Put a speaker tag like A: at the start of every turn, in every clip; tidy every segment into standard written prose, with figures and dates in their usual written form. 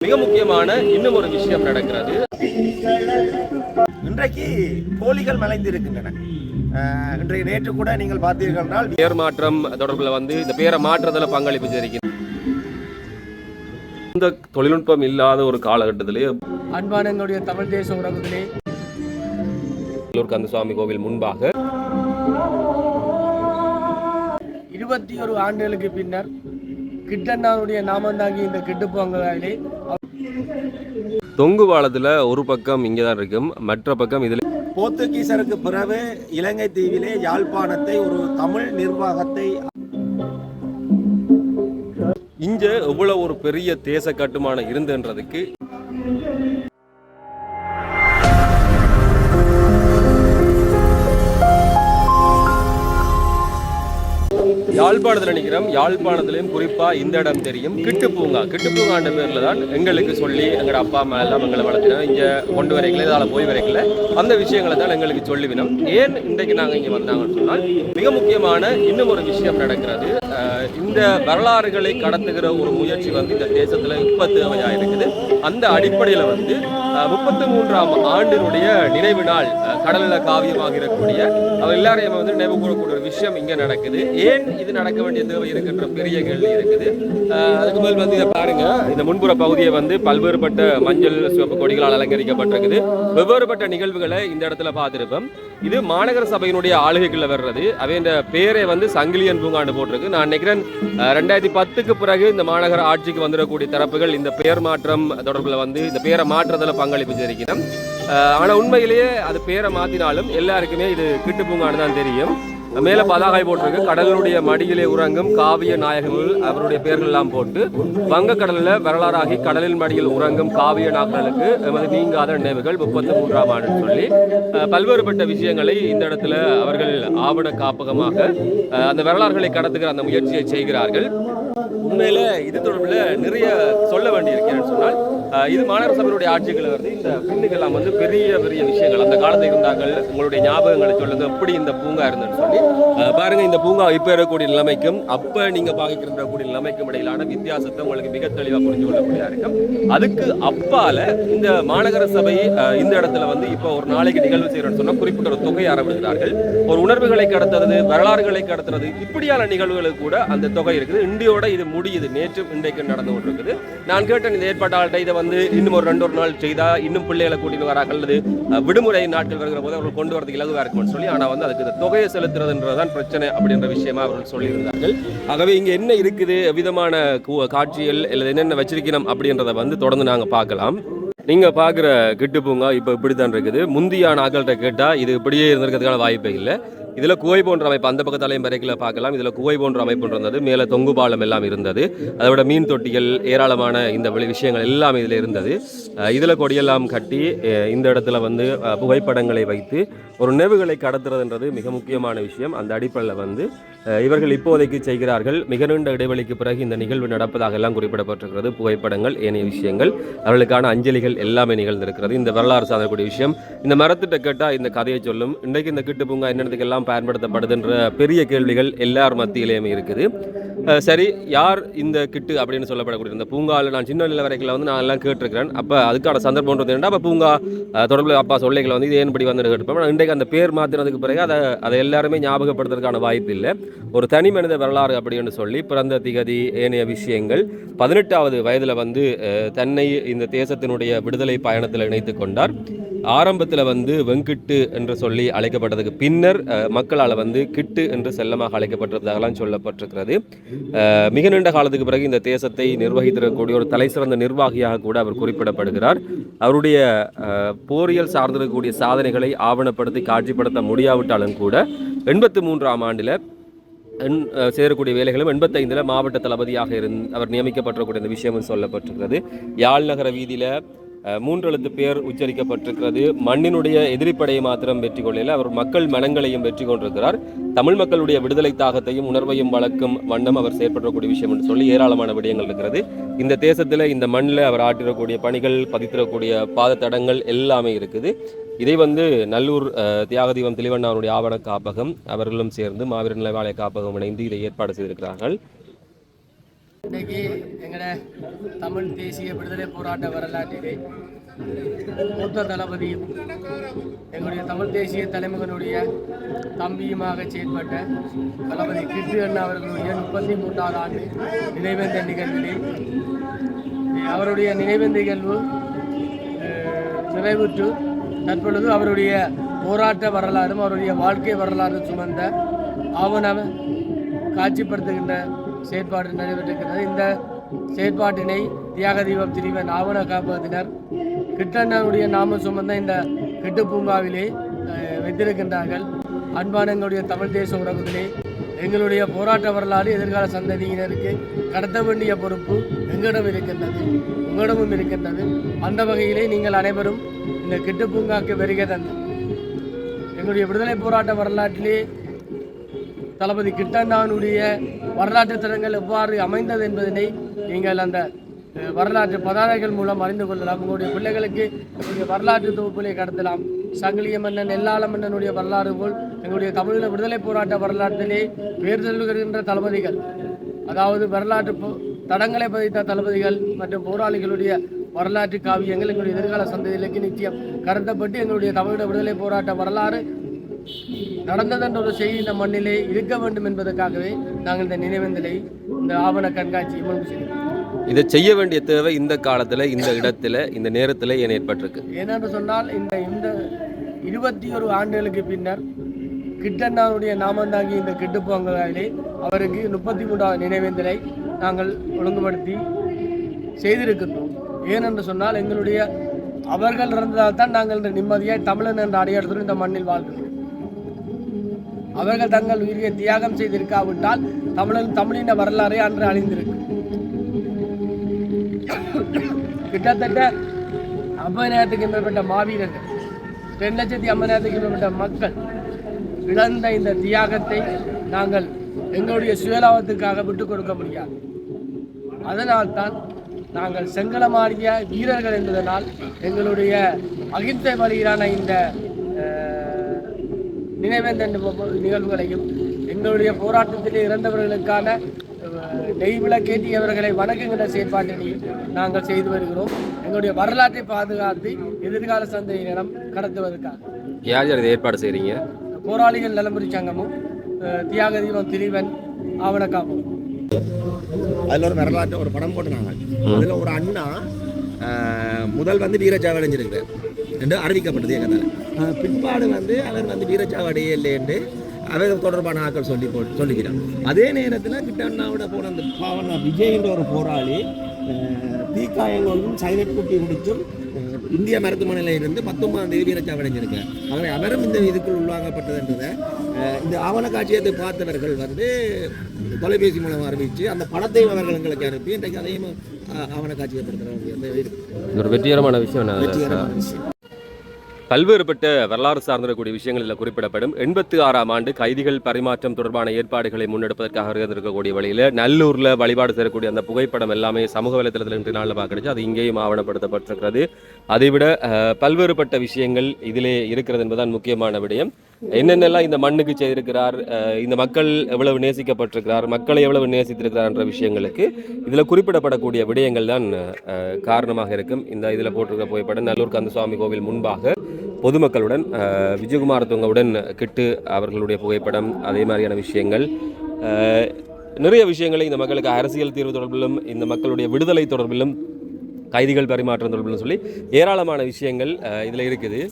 A: மிக முக்கியமான இன்னும் ஒரு விஷயம் நடக்கிறது.
B: இன்றைக்கு கோழிகள் மலைந்திருக்கின்றன. இன்றைக்கு நேற்று கூட நீங்கள் பார்த்தீர்கள் என்றால்
A: பெயர் மாற்றம் தொடர்பில் இந்த பெயரை மாற்றுறதுல பங்களிப்பு செய்திருக்கிறது. இந்த தொழில்நுட்பம் இல்லாத ஒரு காலகட்டத்திலே
C: அன்பான எங்களுடைய தமிழ் தேச உறவுகளே,
A: கந்தசுவாமி கோவில் முன்பாக
C: 21 ஆண்டுகளுக்கு பின்னர் கிட்டண்ணாவுடைய நாமந்தாங்கி இந்த கிட்டுப்பொங்கலே
A: தொங்கு பாலத்துல ஒரு பக்கம் இங்கதான் இருக்கும், மற்ற பக்கம் இதுல
B: போர்த்துகீசருக்கு பிறகு இலங்கை தீவிலே யாழ்ப்பாணத்தை ஒரு தமிழ் நிர்வாகத்தை
A: இங்க எவ்வளவு ஒரு பெரிய தேச கட்டுமானம் இருந்துன்றதுக்கு யாழ்ப்பாணத்தில் நினைக்கிறோம். யாழ்ப்பாணத்திலையும் குறிப்பா இந்த இடம் தெரியும், கிட்டுப்பூங்கான்ற பேர்ல தான் எங்களுக்கு சொல்லி எங்களோட அப்பா அம்மா எல்லாம் எங்களை வளர்த்தினோம். இங்க கொண்டு வரைக்கல, இதால் போய் வரைக்கல, அந்த விஷயங்களை தான் எங்களுக்கு சொல்லிவினோம். ஏன் இன்றைக்கு நாங்கள் இங்கே வந்தாங்கன்னு சொன்னால் மிக முக்கியமான இன்னும் ஒரு விஷயம் நடக்கிறது. இந்த வரலாறுகளை கடத்துகிற ஒரு முயற்சி இந்த தேசத்துல இப்ப தேவையா இருக்குது. அந்த அடிப்படையில 33ஆம் ஆண்டினுடைய நினைவு நாள் கடல்ல காவியமாகிறக்கூடிய அவர் எல்லாரையும் நினைவு கூறக்கூடிய ஒரு விஷயம் இங்க நடக்குது. ஏன் இது நடக்க வேண்டிய தேவை இருக்கின்ற பெரிய கேள்வி இருக்குது. அதுக்கு மேல் இதை பாருங்க, இந்த முன்புற பகுதியை பல்வேறுபட்ட மஞ்சள் சிவப்பு கொடிகளால் அலங்கரிக்கப்பட்டிருக்குது. வெவ்வேறுபட்ட நிகழ்வுகளை இந்த இடத்துல பார்த்திருப்போம். இது மாநகர சபையினுடைய ஆளுகைக்குள்ள வர்றது. அவைய பேரை சங்கிலியன் பூங்காண்டு போட்டிருக்கு. நான் நினைக்கிறேன் 2010க்கு பிறகு இந்த மாநகர ஆட்சிக்கு வந்துடக்கூடிய தரப்புகள் இந்த பெயர் மாற்றம் தொடர்பில் இந்த பெயரை மாற்றத்தில் பங்களிப்பு செய்திருக்கிறோம். ஆனால் உண்மையிலேயே அது பேரை மாற்றினாலும் எல்லாருக்குமே இது கிட்டுப்பூங்கான்னு தான் தெரியும். மேலே பதாகை போட்டிருக்கு. கடலுடைய மடியிலே உறங்கும் காவிய நாயகங்கள் அவருடைய பெயர்கள் எல்லாம் போட்டு வங்கக்கடலில் வரலாறாகி கடலின் மடியில் உறங்கும் காவிய நாயகர்களுக்கு எமது நீங்காத நினைவுகள் 33ஆம் ஆண்டுன்னு சொல்லி பல்வேறுபட்ட விஷயங்களை இந்த இடத்துல அவர்கள் ஆவண காப்பகமாக அந்த வரலாறுகளை கடத்துகிற அந்த முயற்சியை செய்கிறார்கள். உண்மையில இது தொடர்பில் நிறைய சொல்ல வேண்டியிருக்கிறேன்னு சொன்னால் இது மாநகர சபையுடைய ஆட்சிகள் இந்த பின்னுக்கெல்லாம் பெரிய பெரிய விஷயங்கள் அந்த காலத்தில் இருந்தார்கள். உங்களுடைய ஞாபகங்களை சொல்லுங்க, எப்படி இந்த பூங்கா இருந்ததுன்னு சொல்லி பாருங்க. இந்த பூங்கா இப்ப இருக்கக்கூடிய நிலைமைக்கும் அப்ப நீங்க பார்க்கக்கூடிய நிலைமைக்கும் இடையிலான வித்தியாசத்தை உங்களுக்கு மிக தெளிவாக புரிஞ்சு கொள்ளக்கூடியதா இருக்கும். அதுக்கு அப்பால இந்த மாநகர சபை இந்த இடத்துல இப்ப ஒரு நாளைக்கு நிகழ்வு செய்யறோம்னு சொன்னா குறிப்பிட்ட ஒரு தொகை ஆரம்பிக்கிறார்கள். ஒரு உணர்வுகளை கடத்துறது, வரலாறுகளை கடத்துறது, இப்படியான நிகழ்வுகளுக்கு கூட அந்த தொகை இருக்குது. இந்தியோட இது முடியுது. நேற்றும் இன்றைக்கு நடந்து கொண்டிருக்குது. நான் கேட்டேன் இந்த ஏற்பாட்டாளர்கிட்ட இதை இன்னும் ஒரு 2 நாள் செய்தா இன்னும் பிள்ளைகளை கூட்டிட்டு வரார்கள், அல்லது விடுமுறை நாட்கள் வருகிற போது அவர்கள் கொண்டு வரதுக்கு இலகுவா இருக்கும்னு சொல்லி, ஆனா அதுக்கு இந்த தொகையை செலுத்துறதுன்றதான் பிரச்சனை அப்படின்ற விஷயமா அவர்கள் சொல்லியிருந்தார்கள். ஆகவே இங்க என்ன இருக்குது, விதமான காட்சிகள் அல்லது என்னென்ன வச்சிருக்கணும் அப்படின்றத தொடர்ந்து நாங்க பார்க்கலாம். நீங்க பாக்குற கிட்டுப்பூங்கா இப்ப இப்படித்தான் இருக்குது. முந்திய நாட்கள்கிட்ட கேட்டா இது இப்படியே இருந்திருக்கிறதுக்கான வாய்ப்பே இல்லை. இதுல குகை போன்ற அமைப்பு அந்த பக்கத்தாலையும் வரைக்கல பார்க்கலாம். இதுல குகை போன்ற அமைப்பு இருந்தது. மேல தொங்கு பாலம் எல்லாம் இருந்தது. அதோட மீன் தொட்டிகள், ஏராளமான இந்த விஷயங்கள் எல்லாம் இதுல இருந்தது. இதுல கொடியெல்லாம் கட்டி இந்த இடத்துல புகைப்படங்களை வைத்து ஒரு நினைவுகளை கடத்துறதுன்றது மிக முக்கியமான விஷயம். அந்த அடிப்படையில் இவர்கள் இப்போதைக்கு செய்கிறார்கள். மிக நீண்ட இடைவெளிக்கு பிறகு இந்த நிகழ்வு நடப்பதாக எல்லாம் குறிப்பிடப்பட்டிருக்கிறது. புகைப்படங்கள், ஏனைய விஷயங்கள், அவர்களுக்கான அஞ்சலிகள் எல்லாமே நிகழ்ந்திருக்கிறது. இந்த வரலாறு சாதக்கூடிய விஷயம் இந்த மரத்திட்ட கேட்டால் இந்த கதையை சொல்லும். இன்றைக்கு இந்த கிட்டுப்பூங்கா என்னென்னதுக்கெல்லாம் பயன்படுத்தப்படுதுன்ற பெரிய கேள்விகள் எல்லார் மத்தியிலேயுமே இருக்குது. சரி, யார் இந்த கிட்டு அப்படின்னு சொல்லப்படக்கூடிய இந்த பூங்காவில் நான் சின்ன நிலை வரைக்கும் நான் எல்லாம் கேட்டிருக்கிறேன். அப்போ அதுக்கான சந்தர்ப்பம் என்னன்னா, அப்போ பூங்கா தொடர்பில் அப்பா சொல்லைகளை இது ஏன்படி கேட்டுப்போம். இன்றைக்கு அந்த பேர் மாற்றினதுக்கு பிறகு அதை எல்லாருமே ஞாபகப்படுத்துறதுக்கான வாய்ப்பு இல்லை. ஒரு தனி மனித வரலாறு அப்படின்னு சொல்லி பிறந்த திகதி, ஏனைய விஷயங்கள் 18வது வயதில் தன்னை இந்த தேசத்தினுடைய விடுதலை பயணத்தில் இணைத்து கொண்டார். ஆரம்பத்தில் வெங்கிட்டு என்று சொல்லி அழைக்கப்பட்டதுக்கு பின்னர் மக்களால் கிட்டு என்று செல்லமாக அழைக்கப்பட்டதாகலாம் சொல்லப்பட்டிருக்கிறது. மிக நீண்ட காலத்துக்கு பிறகு இந்த தேசத்தை நிர்வகித்திருக்கக்கூடிய ஒரு தலை சிறந்த நிர்வாகியாக கூட அவர் குறிப்பிடப்படுகிறார். அவருடைய போரியல் சார்ந்திருக்கக்கூடிய சாதனைகளை ஆவணப்படுத்தி காட்சிப்படுத்த முடியாவிட்டாலும் கூட 83ஆம் ஆண்டில் சேரக்கூடிய வேலைகளும் 85 மாவட்ட தளபதியாக அவர் நியமிக்கப்பட்டிருக்கூடிய இந்த விஷயமும் சொல்லப்பட்டிருக்கிறது. யாழ் நகர வீதியில 3 எழுத்து பேர் உச்சரிக்கப்பட்டிருக்கிறது. மண்ணினுடைய எதிரிப்படையை மாத்திரம் வெற்றி கொள்ளல, அவர் மக்கள் மனங்களையும் வெற்றி கொண்டிருக்கிறார். தமிழ் மக்களுடைய விடுதலை தாகத்தையும் உணர்வையும் வளர்க்கும் வண்ணம் அவர் செயற்படக்கூடிய விஷயம் என்று சொல்லி ஏராளமான விடயங்கள் இருக்கிறது. இந்த தேசத்தில், இந்த மண்ணில் அவர் ஆற்றிடக்கூடிய பணிகள், பதித்திடக்கூடிய பாதத்தடங்கள் எல்லாமே இருக்குது. இதை நல்லூர் தியாகதீபம் தெளிவண்ணாருடைய ஆவண காப்பகம் அவர்களும் சேர்ந்து மாவீரர் நினைவாலய காப்பகம் இணைந்து இதை ஏற்பாடு செய்திருக்கிறார்கள்.
C: இன்னைக்கு எங்களோட தமிழ் தேசிய விடுதலை போராட்ட வரலாற்றிலே மூத்த தளபதியும் எங்களுடைய தமிழ் தேசிய தலைமகனுடைய தம்பியுமாக செயல்பட்ட தளபதி கிட்டு அண்ணா அவர்களுடைய 33வது ஆண்டு நினைவேந்த நிகழ்விலே அவருடைய நினைவேந்த நிகழ்வு நிறைவுற்று தற்பொழுது அவருடைய போராட்ட வரலாறும் அவருடைய வாழ்க்கை வரலாறு சுமந்த ஆவணம் காட்சிப்படுத்துகின்ற செயற்பாடு நடைபெற்றிருக்கிறது. இந்த செயற்பாட்டினை தியாக தீபம் திரிவன் ஆவண காப்பகத்தினர் கிட்டண்ணனுடைய நாம சுமந்த இந்த கிட்டு பூங்காவிலே வைத்திருக்கின்றார்கள். அன்பான எங்களுடைய தமிழ் தேச உறவுகளே, எங்களுடைய போராட்ட வரலாறு எதிர்கால சந்ததியினருக்கு கடத்த வேண்டிய பொறுப்பு எங்களிடம் இருக்கின்றது, உங்களிடமும் இருக்கின்றது. அந்த வகையிலே நீங்கள் அனைவரும் இந்த கிட்டு பூங்காக்கு வருகை தந்து எங்களுடைய விடுதலை போராட்ட வரலாற்றிலே தளபதி கிட்டண்ணானுடைய வரலாற்று தரங்கள் எவ்வாறு அமைந்தது என்பதனை நீங்கள் அந்த வரலாற்று பதாதைகள் மூலம் அறிந்து கொள்ளலாம். உங்களுடைய பிள்ளைகளுக்கு எங்களுடைய வரலாற்று தொகுப்பிலே கடத்தலாம். சங்கிலிய மன்னன் எல்லாள மன்னனுடைய வரலாறு போல் எங்களுடைய தமிழீழ விடுதலை போராட்ட வரலாற்றிலே பேர் சொல்லுகின்ற தளபதிகள், அதாவது வரலாற்று தடங்களை பதித்த தளபதிகள் மற்றும் போராளிகளுடைய வரலாற்று காவியங்கள் எங்களுடைய எதிர்கால சந்ததிகளுக்கு நிச்சயம் கடத்தப்பட்டு எங்களுடைய தமிழீழ விடுதலை போராட்ட வரலாறு நடந்ததென்ற ஒரு செய்தி இந்த மண்ணிலே இருக்க வேண்டும் என்பதற்காகவே நாங்கள் இந்த நினைவேந்தலை, இந்த ஆவண கண்காட்சியை முன்பு செய்கிறோம்.
A: இதை செய்ய வேண்டிய தேவை இந்த காலத்தில், இந்த இடத்துல, இந்த நேரத்தில் ஏன் ஏற்பட்டிருக்கு?
C: ஏனென்று சொன்னால் இந்த 21 ஆண்டுகளுக்கு பின்னர் கிட்டண்ணாவுடைய நாமந்தாங்கி இந்த கிட்டுப்பொங்கலிலே அவருக்கு 33வது நினைவேந்தலை நாங்கள் ஒழுங்குபடுத்தி செய்திருக்கின்றோம். ஏனென்று சொன்னால் எங்களுடைய அவர்கள் இறந்ததால் தான் நாங்கள் இந்த நிம்மதியாய் தமிழன் என்ற அடையாளத்துடன் இந்த மண்ணில் வாழ்கிறோம். அவர்கள் தங்கள் உயிரை தியாகம் செய்திருக்காவிட்டால் தமிழின வரலாறே அன்று அழிந்திருக்கு. கிட்டத்தட்ட 50,000க்கு மேற்பட்ட மாவீரர்கள், 2,50,000க்கு மேற்பட்ட மக்கள் இழந்த இந்த தியாகத்தை நாங்கள் எங்களுடைய சுயலாபத்துக்காக விட்டுக் கொடுக்க முடியாது. அதனால்தான் நாங்கள் செங்கலமாடிய வீரர்கள் என்பதனால் எங்களுடைய அகிம்சை வழியிலான இந்த நினைவேந்த நிகழ்வுகளையும் எங்களுடைய போராட்டத்திலே இறந்தவர்களுக்கான நெய் விளக்கேற்றியவர்களை வணங்குகின்ற செயற்பாட்டினையும் நாங்கள் செய்து வருகிறோம். எங்களுடைய வரலாற்றை பாதுகாத்து எதிர்கால சந்ததியினரிடம் கடத்துவதற்காக.
A: யார் யார் இதை ஏற்பாடு செய்கிறீங்க?
C: போராளிகள் நலம்புரி சங்கமும் தியாக தீபம் திரிவன் ஆவண காப்பகம்.
B: அதில் ஒரு வரலாற்று ஒரு படம் போட்டுனாங்க. அதில் ஒரு அண்ணா முதல் வீரச்சாவு அடைஞ்சிருக்கிறார் என்று அறிவிக்கப்பட்டது எங்களால். பிற்பாடு அவர் வீரச்சாவு இல்லை என்று அவர் தொடர்பான ஆக்கள் சொல்லிக்கிறார். அதே நேரத்தில் கிட்டண்ணாவோட போன அந்த பாவனா விஜய் என்ற ஒரு போராளி தீக்காயங்களும் சைனட் குட்டி முடிச்சும் இந்திய மருத்துவமனையில் இருந்து 19ஆம் தேதி வீரச்சாவு அடைஞ்சிருக்கார். அவரும் இந்த இதுக்குள் உள்வாங்கப்பட்டதுன்றதை இந்த ஆவண காட்சியத்தை பார்த்தவர்கள் தொலைபேசி மூலம் அறிவித்து அந்த படத்தை அவர்கள் எங்களுக்கு அனுப்பி இன்றைக்கு அதையும் ஆவண காட்சியப்படுத்துகிற
A: ஒரு வெற்றிகரமான விஷயம். பல்வேறுபட்ட வரலாறு சார்ந்திருக்கக்கூடிய விஷயங்கள் இதில் குறிப்பிடப்படும். 86ஆம் ஆண்டு கைதிகள் பரிமாற்றம் தொடர்பான ஏற்பாடுகளை முன்னெடுப்பதற்காக இருக்கக்கூடிய வழியில் நல்லூரில் வழிபாடு செய்யக்கூடிய அந்த புகைப்படம் எல்லாமே சமூக வலைத்தளத்தில் இன்று நாளில் பார்க்கணுச்சு. அது இங்கேயும் ஆவணப்படுத்தப்பட்டிருக்கிறது. அதைவிட பல்வேறுபட்ட விஷயங்கள் இதிலே இருக்கிறது என்பதுதான் முக்கியமான விடயம். என்னென்னலாம் இந்த மண்ணுக்கு செய்திருக்கிறார், இந்த மக்கள் எவ்வளவு நேசிக்கப்பட்டிருக்கிறார், மக்களை எவ்வளவு நேசித்திருக்கிறார் என்ற விஷயங்களுக்கு இதில் குறிப்பிடப்படக்கூடிய விடயங்கள் தான் காரணமாக இருக்கும். இந்த இதில் போட்டிருக்க புகைப்படம் நல்லூர் கந்தசுவாமி கோவில் முன்பாக பொதுமக்களுடன் விஜயகுமார் தொங்கவுடன் கிட்டு அவர்களுடைய புகைப்படம், அதே மாதிரியான விஷயங்கள், நிறைய விஷயங்களை இந்த மக்களுக்கு அரசியல் தீர்வு தொடர்பிலும் இந்த மக்களுடைய விடுதலை தொடர்பிலும் கைதிகள் பரிமாற்றம் தொடர்பிலும் சொல்லி ஏராளமான விஷயங்கள் இதில் இருக்குது.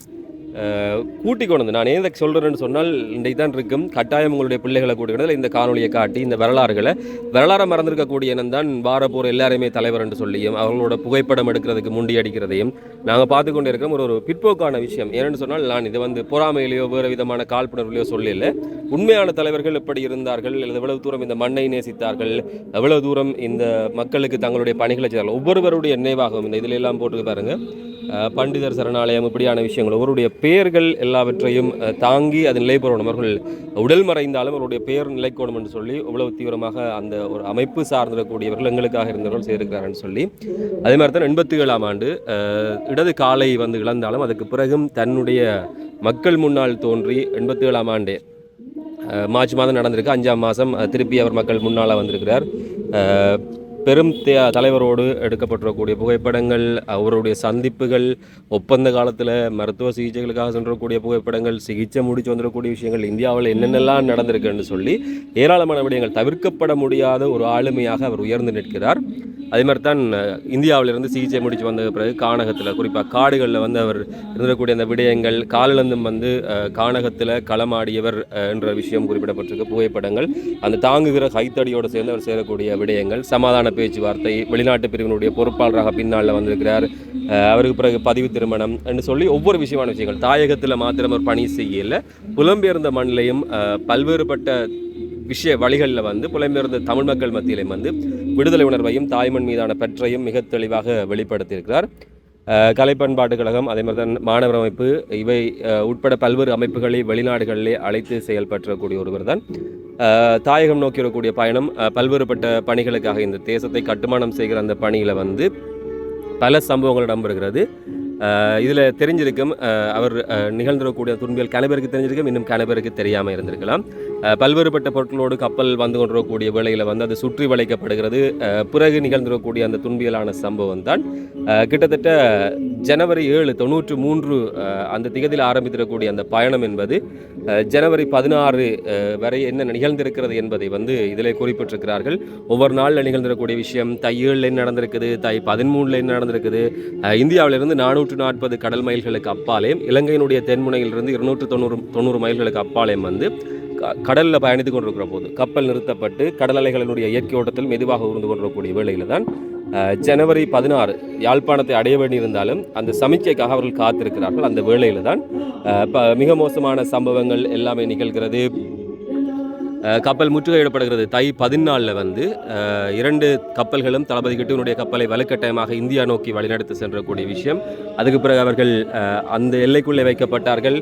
A: கூட்டிக் கொண்டு நான் ஏன் சொல்கிறேன்னு சொன்னால் இன்றைக்கு தான் இருக்கும். கட்டாயம் உங்களுடைய பிள்ளைகளை கூட்டுக்கிறதுல இந்த காணொலியை காட்டி இந்த வரலாறை மறந்திருக்கக்கூடிய தான் வார போகிற எல்லாருமே தலைவர் என்று சொல்லியும் அவங்களோட புகைப்படம் எடுக்கிறதுக்கு முண்டி அடிக்கிறதையும் நாங்கள் பார்த்து கொண்டே இருக்கிறோம். ஒரு பிற்போக்கான விஷயம். ஏன்னு சொன்னால் நான் இதை பொறாமையிலையோ வேறு விதமான காழ்ப்புணர்வுலையோ சொல்லல. உண்மையான தலைவர்கள் எப்படி இருந்தார்கள், எவ்வளவு தூரம் இந்த மண்ணை நேசித்தார்கள், எவ்வளவு தூரம் இந்த மக்களுக்கு தங்களுடைய பணிகளை செய்தார்கள், ஒவ்வொருவருடைய நினைவாகவும் இந்த இதில் எல்லாம் போட்டு பாருங்க. பண்டிதர் சரணாலயம் இப்படியான விஷயங்கள் ஒவ்வொருடைய பெயர்கள் எல்லாவற்றையும் தாங்கி அது நிலைபெறணும். அவர்கள் உடல் மறைந்தாலும் அவருடைய பெயர் நிலைக்கணும் என்று சொல்லி இவ்வளவு தீவிரமாக அந்த ஒரு அமைப்பு சார்ந்திருக்கக்கூடியவர்கள் எங்களுக்காக இருந்தவர்கள் செய்திருக்கிறார்கள் சொல்லி. அதே மாதிரி தான் 87ஆம் ஆண்டு இடது காலை இழந்தாலும் அதுக்கு பிறகும் தன்னுடைய மக்கள் முன்னால் தோன்றி 87ஆம் ஆண்டே மார்ச் மாதம் நடந்திருக்கு. 5ஆம் மாதம் திருப்பி அவர் மக்கள் முன்னால் வந்திருக்கிறார். பெரும் தலைவரோடு எடுக்கப்பட்டிருக்கக்கூடிய புகைப்படங்கள், அவருடைய சந்திப்புகள், ஒப்பந்த காலத்தில் மருத்துவ சிகிச்சைகளுக்காக சென்றக்கூடிய புகைப்படங்கள், சிகிச்சை முடிச்சு வந்துடக்கூடிய விஷயங்கள், இந்தியாவில் என்னென்னலாம் நடந்திருக்குன்னு சொல்லி ஏராளமான விடயங்கள், தவிர்க்கப்பட முடியாத ஒரு ஆளுமையாக அவர் உயர்ந்து நிற்கிறார். அதே மாதிரி தான் இந்தியாவிலிருந்து சிகிச்சை முடிச்சு வந்த பிறகு கானகத்தில், குறிப்பாக காடுகளில் வந்து அவர் இருந்தக்கூடிய அந்த விடயங்கள், காலிழந்தும் வந்து கானகத்தில் களமாடியவர் என்ற விஷயம் குறிப்பிடப்பட்டிருக்கு. புகைப்படங்கள், அந்த தாங்குகிற கைத்தடியோடு சேர்ந்து அவர் சேரக்கூடிய விடயங்கள், சமாதான பேச்சுவார்த்தை, வெளிநாட்டு பிரிவினுடைய பொறுப்பாளராக பின்னால் வந்திருக்கிறார், அவருக்கு பிறகு பதிவு திருமணம் என்று சொல்லி ஒவ்வொரு விஷயமான விஷயங்கள். தாயகத்தில் மாத்திரம் ஒரு பணி செய்யல, புலம்பெயர்ந்த மண்ணிலையும் பல்வேறுபட்ட வழிகளில் வந்து புலம்பெயர்ந்த தமிழ் மக்கள் மத்தியிலையும் வந்து விடுதலை உணர்வையும் தாய்மண் மீதான பற்றையும் மிக தெளிவாக வெளிப்படுத்தியிருக்கிறார். கலை பண்பாட்டு கழகம், அதே மாதிரி தான் மாணவர் அமைப்பு, இவை உட்பட பல்வேறு அமைப்புகளை வெளிநாடுகளிலே அழைத்து செயல்பற்றக்கூடிய ஒருவர் தான். தாயகம் நோக்கி வரக்கூடிய பயணம், பல்வேறுபட்ட பணிகளுக்காக இந்த தேசத்தை கட்டுமானம் செய்கிற அந்த பணியில் வந்து பல சம்பவங்கள் இடம்பெறுகிறது. இதில் தெரிஞ்சிருக்கும், அவர் நிகழ்ந்திருக்கக்கூடிய துன்பியல் கணவருக்கு தெரிஞ்சிருக்கும், இன்னும் கணவருக்கு தெரியாமல் இருந்திருக்கலாம். பல்வேறுபட்ட பொருட்களோடு கப்பல் வந்து கொண்டிருக்கக்கூடிய வேளையில் வந்து அது சுற்றி வளைக்கப்படுகிறது. பிறகு நிகழ்ந்திருக்கக்கூடிய அந்த துன்பியலான சம்பவம் தான் கிட்டத்தட்ட ஜனவரி 7, 93 அந்த திகதியில் ஆரம்பித்திருக்கக்கூடிய அந்த பயணம் என்பது ஜனவரி 16 வரை என்ன நிகழ்ந்திருக்கிறது என்பதை வந்து இதில் குறிப்பிட்டிருக்கிறார்கள். ஒவ்வொரு நாளில் நிகழ்ந்திருக்கக்கூடிய விஷயம், தை 7 என்ன நடந்திருக்குது, தை 13 என்ன நடந்திருக்குது, இந்தியாவிலிருந்து 440 கடல் மைல்களுக்கு அப்பாலேயும் இலங்கையினுடைய தென்முனையிலிருந்து 290 மைல்களுக்கு அப்பாலேயும் வந்து கடலில் பயணித்து கொண்டிருக்கிற போது கப்பல் நிறுத்தப்பட்டு கடல் அலைகளினுடைய இயற்கை ஓட்டத்தில் மெதுவாக உருந்து கொண்டிருக்கக்கூடிய வேளையில் தான் ஜனவரி 16 யாழ்ப்பாணத்தை அடைய வேண்டியிருந்தாலும் அந்த சமிக்கைக்காக அவர்கள் காத்திருக்கிறார்கள். அந்த வேளையில் தான் மிக மோசமான சம்பவங்கள் எல்லாமே நிகழ்கிறது. கப்பல் முற்றுகையிடப்படுகிறது. தை 14 வந்து 2 கப்பல்களும் தளபதி கிட்டுவனுடைய கப்பலை வலுக்கட்டாயமாக இந்தியா நோக்கி வழிநடத்தி சென்றக்கூடிய விஷயம். அதுக்கு பிறகு அவர்கள் அந்த எல்லைக்குள்ளே வைக்கப்பட்டார்கள்.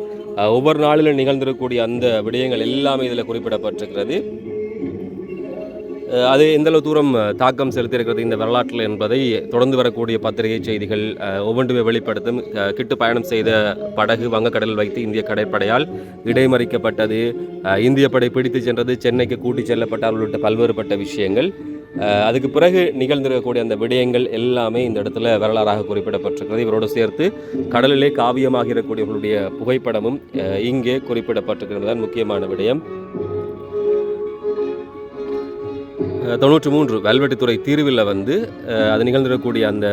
A: ஒவ்வொரு நாளிலும் நிகழ்ந்திருக்கக்கூடிய அந்த விடயங்கள் எல்லாமே இதில் குறிப்பிடப்பட்டிருக்கிறது. அது எந்தளவு தூரம் தாக்கம் செலுத்தியிருக்கிறது இந்த வரலாற்றில் என்பதை தொடர்ந்து வரக்கூடிய பத்திரிகை செய்திகள் ஒவ்வொன்றுமே வெளிப்படுத்தும். கிட்டு பயணம் செய்த படகு வங்கக்கடலில் வைத்து இந்திய கடற்படையால் இடைமறிக்கப்பட்டது, இந்திய படை பிடித்து சென்றது, சென்னைக்கு கூட்டி செல்லப்பட்டார் உள்ளிட்ட பல்வேறுபட்ட விஷயங்கள். அதுக்கு பிறகு நிகழ்ந்திருக்கக்கூடிய அந்த விடயங்கள் எல்லாமே இந்த இடத்துல வரலாறாக குறிப்பிடப்பட்டிருக்கிறது. இவரோடு சேர்த்து கடலிலே காவியமாக இருக்கக்கூடியவர்களுடைய புகைப்படமும் இங்கே குறிப்பிடப்பட்டிருக்கிறது தான் முக்கியமான விடயம். 93 வல்வெட்டித்துறை தீர்வில் வந்து அது நிகழ்ந்திருக்கக்கூடிய அந்த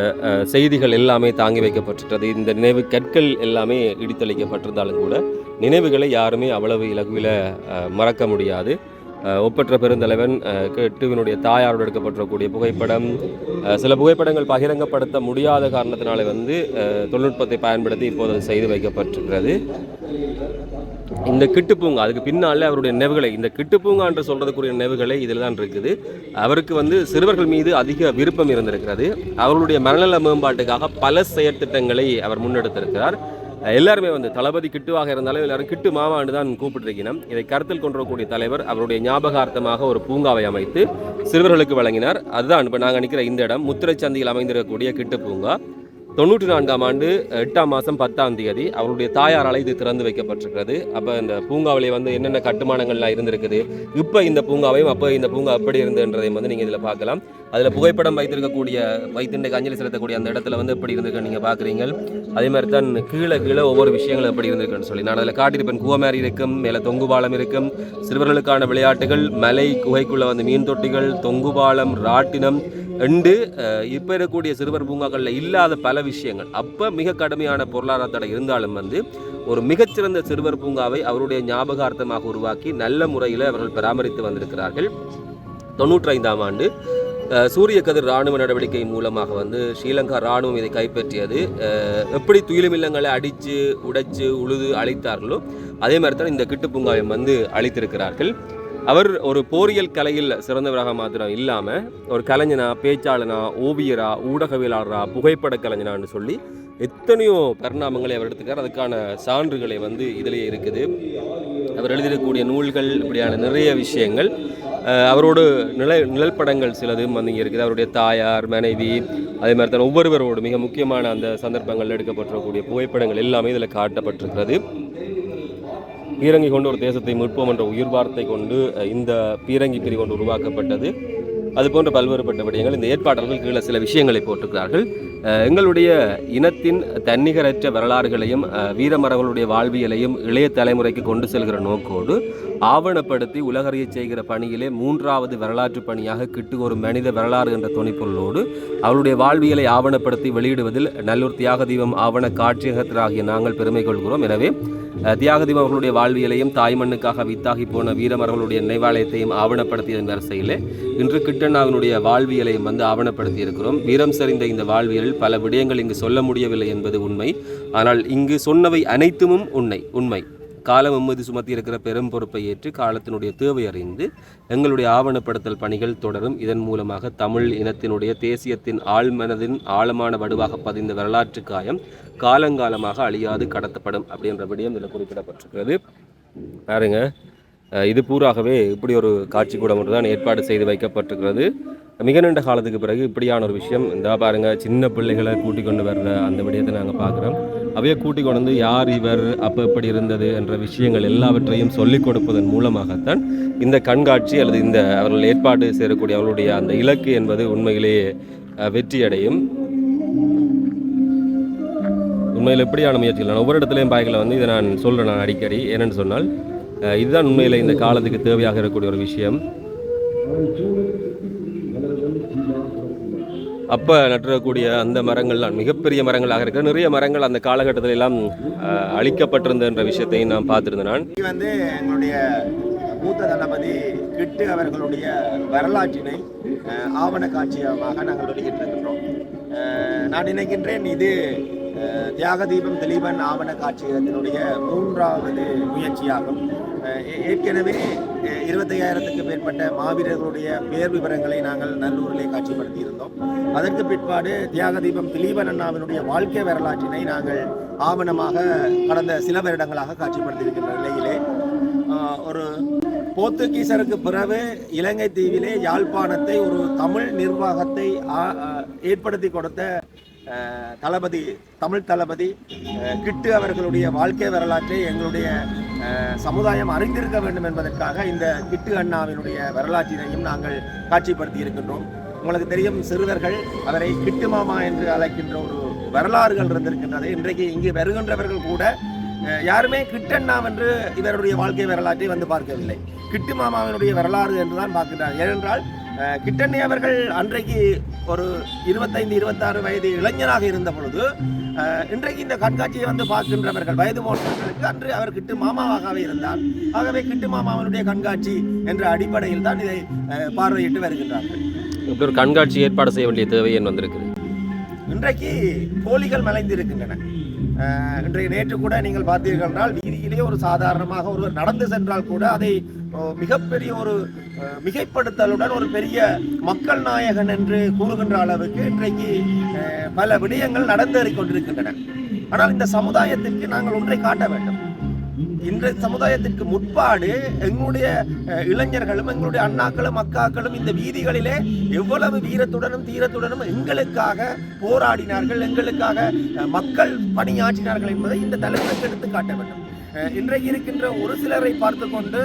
A: செய்திகள் எல்லாமே தாங்கி வைக்கப்பட்டிருக்கிறது. இந்த நினைவு கற்கள் எல்லாமே இடித்தளிக்கப்பட்டிருந்தாலும் கூட நினைவுகளை யாருமே அவ்வளவு இலகுவில் மறக்க முடியாது. ஒப்பற்ற பெருந்தலைவன் கிட்டுவினுடைய தாயாரோடு எடுக்கப்பட்டிருக்கக்கூடிய புகைப்படம், சில புகைப்படங்கள் பகிரங்கப்படுத்த முடியாத காரணத்தினாலே வந்து தொழில்நுட்பத்தை பயன்படுத்தி இப்போது செய்து வைக்கப்பட்டிருக்கிறது. இந்த கிட்டு பூங்கா, அதுக்கு பின்னாலே அவருடைய நினைவுகளை, இந்த கிட்டு பூங்கா என்று சொல்றதுக்குரிய நினைவுகளை இதில் தான் இருக்குது. அவருக்கு வந்து சிறுவர்கள் மீது அதிக விருப்பம் இருந்திருக்கிறது. அவர்களுடைய மனநல மேம்பாட்டுக்காக பல செயற்திட்டங்களை அவர் முன்னெடுத்திருக்கிறார். எல்லாருமே வந்து தளபதி கிட்டுவாக இருந்தாலும் எல்லாரும் கிட்டு மாமாண்டு தான் கூப்பிட்டிருக்கணும். இதை கருத்தில் கொண்டிருக்கக்கூடிய தலைவர் அவருடைய ஞாபகார்த்தமாக ஒரு பூங்காவை அமைத்து சிறுவர்களுக்கு வழங்கினார். அதுதான் இப்போ நாங்கள் நிற்கிற இந்த இடம், முத்திரைச்சந்தியில் அமைந்திருக்கக்கூடிய கிட்டு பூங்கா. 94ஆம் ஆண்டு 8ஆம் மாதம் 10ஆம் தேதி அவருடைய தாயாரால் இது திறந்து வைக்கப்பட்டிருக்கிறது. அப்போ இந்த பூங்காவிலே வந்து என்னென்ன கட்டுமானங்கள்லாம் இருந்திருக்குது, இப்போ இந்த பூங்காவையும் அப்போ இந்த பூங்கா எப்படி இருந்துன்றதையும் வந்து நீங்கள் இதில் பார்க்கலாம். அதில் புகைப்படம் வைத்திருக்க அஞ்சலி செலுத்தக்கூடிய அந்த இடத்துல வந்து எப்படி இருந்திருக்குன்னு நீங்கள் பார்க்குறீங்க. அதே மாதிரி தான் கீழே ஒவ்வொரு விஷயங்களும் எப்படி இருந்திருக்குன்னு சொல்லி நான் அதில் காட்டியிருப்பேன். குவமேரி இருக்கும், மேலே தொங்கு பாலம் இருக்கும், சிறுவர்களுக்கான விளையாட்டுகள், மலை குகைக்குள்ளே வந்து மீன் தொட்டிகள், தொங்கு பாலம், ராட்டினம் ரெண்டு இப்போ இருக்கக்கூடிய சிறுவர் பூங்காக்களில் இல்லாத பல விஷயங்கள். அப்போ மிக கடுமையான பொருளாதார தடை இருந்தாலும் வந்து ஒரு மிகச்சிறந்த சிறுவர் பூங்காவை அவருடைய ஞாபகார்த்தமாக உருவாக்கி நல்ல முறையில் அவர்கள் பராமரித்து வந்திருக்கிறார்கள். 95ஆம் ஆண்டு சூரிய கதிர் இராணுவ நடவடிக்கை மூலமாக வந்து ஸ்ரீலங்கா இராணுவம் இதை கைப்பற்றியது. எப்படி துயிலுமில்லங்களை அடித்து உடைச்சு உழுது அழித்தார்களோ அதே மாதிரி தான் இந்த கிட்டு பூங்காவை வந்து அழித்திருக்கிறார்கள். அவர் ஒரு போரியல் கலையில் சிறந்தவராக மாத்திரம் இல்லாமல் ஒரு கலைஞனா, பேச்சாளனா, ஓவியரா, ஊடகவியலாளரா, புகைப்பட கலைஞனான்னு சொல்லி எத்தனையோ பரிணாமங்களை அவர் எடுத்துக்கார். அதுக்கான சான்றுகளை வந்து இதிலேயே இருக்குது. அவர் எழுதியிருக்கக்கூடிய நூல்கள், இப்படியான நிறைய விஷயங்கள், அவரோடு நிழல் படங்கள் சிலதும் வந்து இங்கே இருக்குது. அவருடைய தாயார், மனைவி, அதே மாதிரி தான் ஒவ்வொருவரோடு மிக முக்கியமான அந்த சந்தர்ப்பங்கள் எடுக்கப்பட்டிருக்கக்கூடிய புகைப்படங்கள் எல்லாமே இதில் காட்டப்பட்டிருக்கிறது. பீரங்கி கொண்டு ஒரு தேசத்தை மீட்போம் என்ற உயிர் வார்த்தை கொண்டு இந்த பீரங்கி பிரிவு ஒன்று உருவாக்கப்பட்டது. அது போன்ற பல்வேறுபட்ட விடயங்கள் இந்த ஏற்பாட்டாளர்கள் கீழே சில விஷயங்களை போட்டிருக்கிறார்கள். எங்களுடைய இனத்தின் தன்னிகரற்ற வரலாறுகளையும் வீரமரங்களுடைய வாழ்வியலையும் இளைய தலைமுறைக்கு கொண்டு செல்கிற நோக்கோடு ஆவணப்படுத்தி உலகறிய செய்கிற பணியிலே 3வது வரலாற்று பணியாக கிட்டு ஒரு மனித வரலாறு என்ற துணைப்பொருளோடு அவருடைய வாழ்வியலை ஆவணப்படுத்தி வெளியிடுவதில் நல்லூர் தியாகதீபம் ஆவண காட்சியகத்திலாகிய நாங்கள் பெருமை கொள்கிறோம். எனவே தியாகதீபம் அவர்களுடைய வாழ்வியலையும் தாய்மண்ணுக்காக வித்தாகி போன வீரமர்களுடைய நினைவாலயத்தையும் ஆவணப்படுத்தியதன் வரிசையில் இன்று கிட்டண்ணாவினுடைய வாழ்வியலையும் ஆவணப்படுத்தி இருக்கிறோம். வீரம் சரிந்த இந்த வாழ்வியலில் பல விடயங்கள் இங்கு சொல்ல முடியவில்லை என்பது உண்மை. ஆனால் இங்கு சொன்னவை அனைத்தும் உண்மை. காலம் எம்மது சுமத்தி இருக்கிற பெரும் பொறுப்பை ஏற்று காலத்தினுடைய தேவை அறிந்து எங்களுடைய ஆவணப்படுத்தல் பணிகள் தொடரும். இதன் மூலமாக தமிழ் இனத்தினுடைய தேசியத்தின் ஆழ்மனதின் ஆழமான வடுவாக பதிந்த வரலாற்று காயம் காலங்காலமாக அழியாது கடத்தப்படும் அப்படின்ற விடயம் இதில் குறிப்பிடப்பட்டிருக்கிறது. பாருங்க, இது பூராகவே இப்படி ஒரு காட்சி கூடம் ஒன்று தான் ஏற்பாடு செய்து வைக்கப்பட்டிருக்கிறது. மிக நீண்ட காலத்துக்கு பிறகு இப்படியான ஒரு விஷயம் இந்த பாருங்க, சின்ன பிள்ளைகளை கூட்டிக் கொண்டு வர்ற அந்த விடயத்தை நாங்கள் பார்க்குறோம். அவையை கூட்டிக் கொண்டு வந்து யார் இவர், அப்போ எப்படி இருந்தது என்ற விஷயங்கள் எல்லாவற்றையும் சொல்லிக் கொடுப்பதன் மூலமாகத்தான் இந்த கண்காட்சி அல்லது இந்த அவர்கள் ஏற்பாடு செய்யக்கூடிய அவர்களுடைய அந்த இலக்கு என்பது உண்மையிலேயே வெற்றியடையும். உண்மையில் எப்படியான முயற்சிகள் நான் ஒவ்வொரு இடத்துலையும் பாய்களை இதை நான் சொல்கிறேன். நான் அடிக்கடி என்னென்னு சொன்னால் இதுதான் உண்மையில் இந்த காலத்துக்கு தேவையாக இருக்கக்கூடிய ஒரு விஷயம். அப்போ நட்டுறக்கூடிய அந்த மரங்கள்லாம் மிகப்பெரிய மரங்களாக இருக்கிற நிறைய மரங்கள் அந்த காலகட்டத்தில் எல்லாம் அழிக்கப்பட்டிருந்த என்ற விஷயத்தையும் நான் பார்த்துருந்தேன். நான்
B: எங்களுடைய மூத்த தளபதி கிட்டு அவர்களுடைய வரலாற்றினை ஆவண காட்சியமாக நாங்கள் வெளியிட்டிருக்கின்றோம். நான் நினைக்கின்றேன் இது தியாகதீபம் திலீபன் ஆவண காட்சியகத்தினுடைய 3வது முயற்சியாகும். ஏற்கனவே 25,000க்கு மேற்பட்ட மாவீரர்களுடைய பேர் விவரங்களை நாங்கள் நல்லூரிலே காட்சிப்படுத்தி இருந்தோம். அதற்கு பிற்பாடு தியாகதீபம் திலீபன் அண்ணாவினுடைய வாழ்க்கை வரலாற்றினை நாங்கள் ஆவணமாக கடந்த சில வருடங்களாக காட்சிப்படுத்தியிருக்கின்ற நிலையிலே ஒரு போர்த்துகீசருக்கு பிறகு இலங்கை தீவிலே யாழ்ப்பாணத்தை ஒரு தமிழ் நிர்வாகத்தை ஏற்படுத்தி கொடுத்த தமிழ் தளபதி கிட்டு அவர்களுடைய வாழ்க்கை வரலாற்றை எங்களுடைய சமுதாயம் அறிந்திருக்க வேண்டும் என்பதற்காக இந்த கிட்டு அண்ணாவினுடைய வரலாற்றினையும் நாங்கள் காட்சிப்படுத்தி இருக்கின்றோம். உங்களுக்கு தெரியும், சிறுவர்கள் அவரை கிட்டு மாமா என்று அழைக்கின்ற ஒரு வரலாறுகள் இருந்திருக்கின்றது. இன்றைக்கு இங்கு வருகின்றவர்கள் கூட யாருமே கிட்டண்ணா என்று இவருடைய வாழ்க்கை வரலாற்றை பார்க்கவில்லை. கிட்டு மாமாவினுடைய வரலாறு என்றுதான் பார்க்கின்றார். ஏனென்றால் கிட்டண்ணி அவர்கள் அன்றைக்கு ஒரு 25-26 வயது இளைஞராக இருந்த பொழுது இன்றைக்கு இந்த கண்காட்சியை பார்க்கின்றவர்கள் வயது மோட்டர்களுக்கு அன்று அவர் கிட்டு மாமாவாகவே இருந்தார். ஆகவே கிட்டு மாமாவினுடைய கண்காட்சி என்ற அடிப்படையில் தான் இதை பார்வையிட்டு வருகின்றார்கள்.
A: இப்படி ஒரு கண்காட்சி ஏற்பாடு செய்ய வேண்டிய தேவை என்ன வந்திருக்குது?
B: இன்றைக்கு கோழிகள் மலைந்திருக்கின்றன. இன்றைய நேற்று கூட நீங்கள் பார்த்தீர்கள் என்றால் வீதியிலே ஒரு சாதாரணமாக ஒருவர் நடந்து சென்றால் கூட அதை மிகப்பெரிய ஒரு மிகைப்படுத்தலுடன் ஒரு பெரிய மக்கள் நாயகன் என்று கூறுகின்ற அளவுக்கு இன்றைக்கு பல விடயங்கள் நடந்தேறிக் கொண்டிருக்கின்றன. ஆனால் இந்த சமுதாயத்திற்கு நாங்கள் ஒன்றை காட்ட வேண்டும். இன்றைய சமுதாயத்திற்கு முற்பாடு எங்களுடைய இளைஞர்களும் எங்களுடைய அண்ணாக்களும் அக்காக்களும் இந்த வீதிகளிலே எவ்வளவு வீரத்துடனும் தீரத்துடனும் எங்களுக்காக போராடினார்கள், எங்களுக்காக மக்கள் பணியாற்றினார்கள் என்பதை இந்த தலைவருக்கு எடுத்து காட்ட வேண்டும். இன்றைக்கு இருக்கின்ற ஒரு சிலரை பார்த்து கொண்டு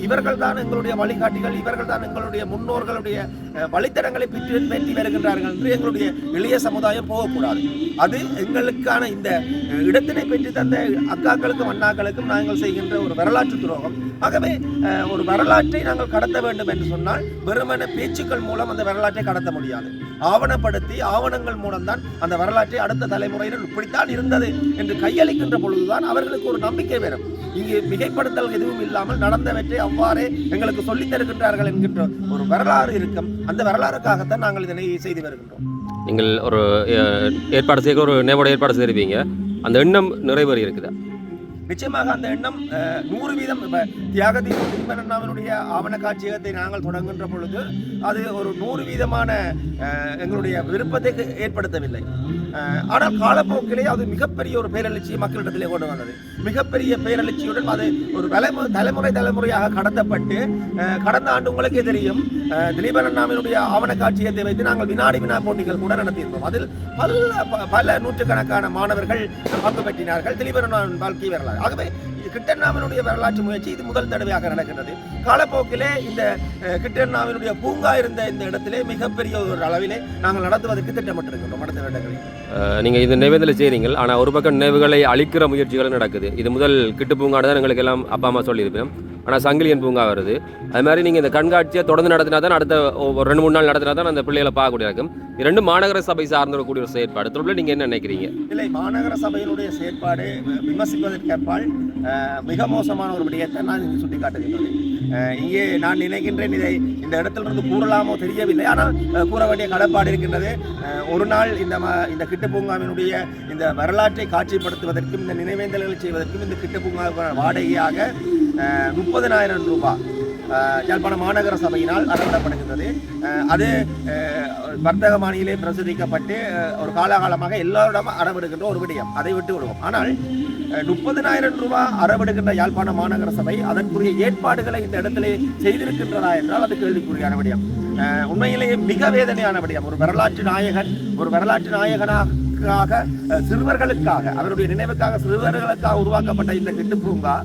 B: இவர்கள் தான் எங்களுடைய வழிகாட்டிகள், இவர்கள் தான் எங்களுடைய முன்னோர்களுடைய வழித்தடங்களை பெற்றி வருகின்றார்கள் என்று எங்களுடைய எளிய சமுதாயம் போகக்கூடாது. அது எங்களுக்கான இந்த இடத்தினை பெற்று தந்த அக்காக்களுக்கும் அண்ணாக்களுக்கும் நாங்கள் செய்கின்ற ஒரு வரலாற்று துரோகம். ஆகவே ஒரு வரலாற்றை நாங்கள் கடத்த வேண்டும் என்று சொன்னால் வெறுமன பேச்சுக்கள் மூலம் அந்த வரலாற்றை கடத்த முடியாது. ஆவணப்படுத்தி ஆவணங்கள் மூலம்தான் அந்த வரலாற்றை அடுத்த தலைமுறையினர் இப்படித்தான் இருந்தது என்று கையளிக்கின்ற பொழுதுதான் அவர்களுக்கு ஒரு நம்பிக்கை வரும். இங்கு மிகைப்படுத்தல் எதுவும் இல்லாமல் நடந்தவற்றை அவ்வாறே எங்களுக்கு சொல்லித் தருகின்றார்கள் என்கின்ற ஒரு வரலாறு இருக்கும். அந்த வரலாறுக்காகத்தான் நாங்கள் இதனை செய்து வருகின்றோம்.
A: நீங்கள் ஒரு ஏற்பாடு செய்ய ஒரு நேவோட ஏற்பாடு செய்திருப்பீங்க, அந்த எண்ணம் நிறைவேறி இருக்குதா?
B: நிச்சயமாக அந்த எண்ணம் 100%. இப்போ தியாகதீபம் திலீபன் அண்ணாவினுடைய ஆவண காட்சியகத்தை நாங்கள் தொடங்குகின்ற பொழுது அது ஒரு 100% எங்களுடைய விருப்பத்தை ஏற்படுத்தவில்லை. ஆனால் காலப்போக்கிலே அது மிகப்பெரிய ஒரு பேரெழுச்சியை மக்களிடத்திலே கொண்டு வந்தது. மிகப்பெரிய பேரெழுச்சியுடன் அது ஒரு தலைமுறையாக கடத்தப்பட்டு கடந்த ஆண்டு உங்களுக்கே தெரியும், திலீபன் அண்ணாவினுடைய ஆவண காட்சியகத்தை வைத்து நாங்கள் வினா போட்டிகள் கூட நடத்தியிருந்தோம். அதில் பல நூற்றுக்கணக்கான மாணவர்கள் பங்கு பெற்றினார்கள். திலீபன் அண்ணாவின் வாழ்க்கை வரலாறு கொண்டிருக்கிறார். ஆகவே கிட்டண்ணாவினுடைய வரலாற்று முயற்சி இது முதல் தடவையாக நடக்கிறது. காலப்போக்கிலே இந்த கிட்டண்ணாவினுடைய பூங்கா இருந்த இந்த இடத்திலே மிகப்பெரிய ஒரு அளவிலே நாங்கள் நடத்துவதற்கு திட்டமிட்டிருக்கின்றோம் அடுத்த இடங்களில்.
A: நீங்கள் இந்த நினைவேந்தலை செய்கிறீங்க, ஆனால் ஒரு பக்கம் நினைவுகளை அழிக்கிற முயற்சிகளும் நடக்குது. இது முதல் கிட்டு பூங்காடு தான் எங்களுக்கு எல்லாம் அப்பா அம்மா சொல்லியிருப்பேன், ஆனால் சங்கிலியன் பூங்கா வருது. அது மாதிரி நீங்கள் இந்த கண்காட்சியை தொடர்ந்து நடத்தினா தான் அடுத்த ஒரு 2-3 நாள் நடத்தினா தான் அந்த பிள்ளைகளை பார்க்கக்கூடிய இருக்கும். இரண்டு மாநகர சபை சார்ந்திருக்கக்கூடிய ஒரு செயற்பாடு தொடர்பில் நீங்கள் என்ன நினைக்கிறீங்க?
B: இல்லை, மாநகர சபையினுடைய செயற்பாடு விமர்சிப்பதற்கேற்பால் மிக மோசமான ஒரு விடயத்தை நான் இங்கு சுட்டி காட்டுகின்றேன். இங்கே நான் நினைக்கின்றேன், இதை இந்த இடத்திலிருந்து கூறலாமோ தெரியவில்லை, ஆனால் கூற வேண்டிய கடப்பாடு இருக்கின்றது. ஒரு நாள் இந்த கிட்டு பூங்காவினுடைய இந்த வரலாற்றை காட்சிப்படுத்துவதற்கும் இந்த நினைவேந்தல்களை செய்வதற்கும் இந்த கிட்டு பூங்கா வாடகையாக 30,000 ரூபாய் யாழ்ப்பாணம் மாநகர சபையினால் அறவிடப்படுகின்றது. அது வர்த்தக மானியிலே பிரசுரிக்கப்பட்டு ஒரு காலகாலமாக எல்லோரிடமும் அறவிடுகின்ற ஒரு விடயம், அதை விட்டு விடுவோம். ஆனால் 30,000 ரூபாய் அறவிடுகின்ற யாழ்ப்பாண மாநகர சபை அதற்குரிய ஏற்பாடுகளை இந்த இடத்திலே செய்திருக்கின்றதா என்றால் அது கேள்விக்குறியான விடயம். உண்மையிலேயே மிக வேதனையான விடயம். ஒரு வரலாற்று நாயகனாக சிறுவர்களுக்காக, அவருடைய நினைவுக்காக சிறுவர்களுக்காக உருவாக்கப்பட்ட இந்த கிட்டு பூங்கா